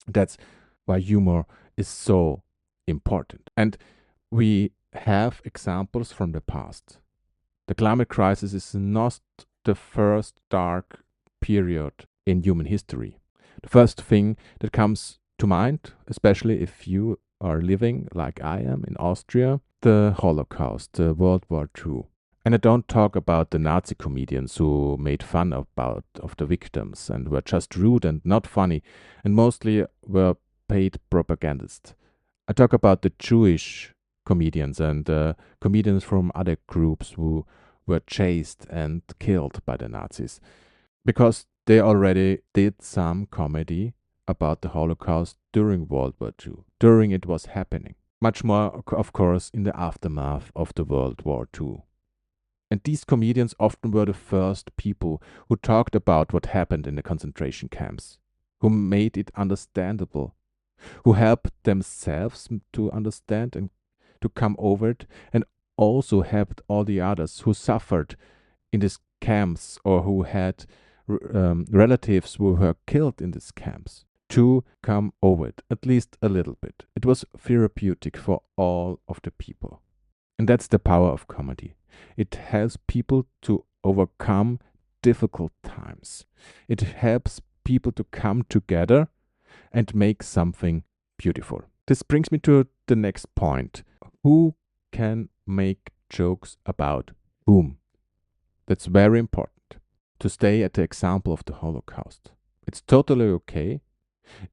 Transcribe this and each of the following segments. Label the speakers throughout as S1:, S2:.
S1: That's why humor is so important. And we have examples from the past. The climate crisis is not the first dark period in human history. The first thing that comes to mind, especially if you are living like I am in Austria, the Holocaust, the World War II. And I don't talk about the Nazi comedians who made fun of the victims and were just rude and not funny and mostly were paid propagandists. I talk about the Jewish comedians and comedians from other groups who were chased and killed by the Nazis because they already did some comedy about the Holocaust during World War II, during it was happening. Much more, of course, in the aftermath of the World War II. And these comedians often were the first people who talked about what happened in the concentration camps, who made it understandable, who helped themselves to understand and to come over it, and also helped all the others who suffered in these camps or who had relatives who were killed in these camps to come over it, at least a little bit. It was therapeutic for all of the people. And that's the power of comedy. It helps people to overcome difficult times. It helps people to come together and make something beautiful. This brings me to the next point. Who can make jokes about whom? That's very important. To stay at the example of the Holocaust. It's totally okay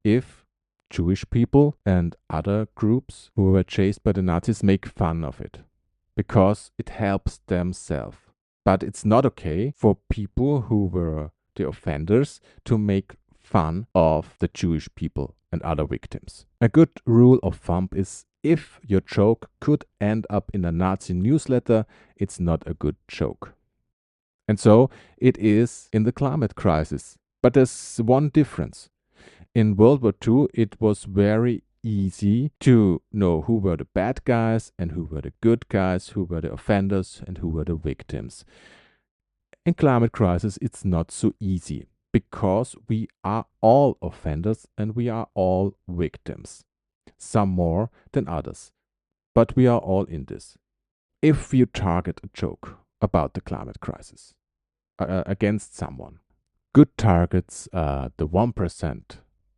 S1: if Jewish people and other groups who were chased by the Nazis make fun of it because it helps themselves. But it's not okay for people who were the offenders to make fun of the Jewish people and other victims. A good rule of thumb is if your joke could end up in a Nazi newsletter, it's not a good joke. And so it is in the climate crisis. But there's one difference. In World War II, it was very easy to know who were the bad guys and who were the good guys, who were the offenders and who were the victims. In climate crisis, it's not so easy because we are all offenders and we are all victims, some more than others, but we are all in this. If you target a joke about the climate crisis against someone, good targets the 1%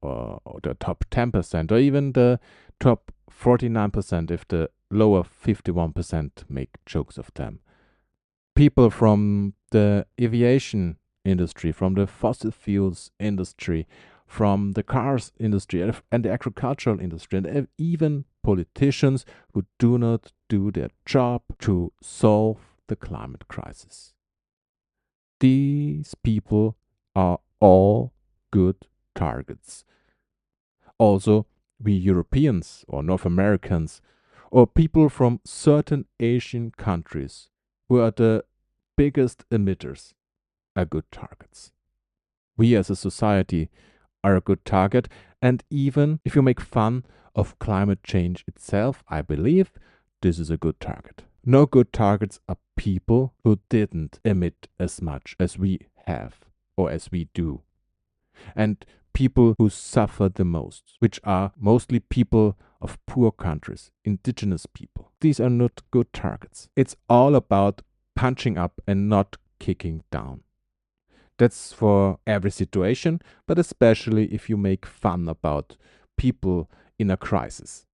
S1: or the top 10% or even the top 49% if the lower 51% make jokes of them. People from the aviation industry, from the fossil fuels industry, from the cars industry and the agricultural industry, and even politicians who do not do their job to solve the climate crisis. These people are all good targets. Also, we Europeans or North Americans or people from certain Asian countries who are the biggest emitters are good targets. We as a society are a good target, and even if you make fun of climate change itself, I believe this is a good target. No good targets are people who didn't emit as much as we have or as we do. And people who suffer the most, which are mostly people of poor countries, indigenous people. These are not good targets. It's all about punching up and not kicking down. That's for every situation, but especially if you make fun about people in a crisis.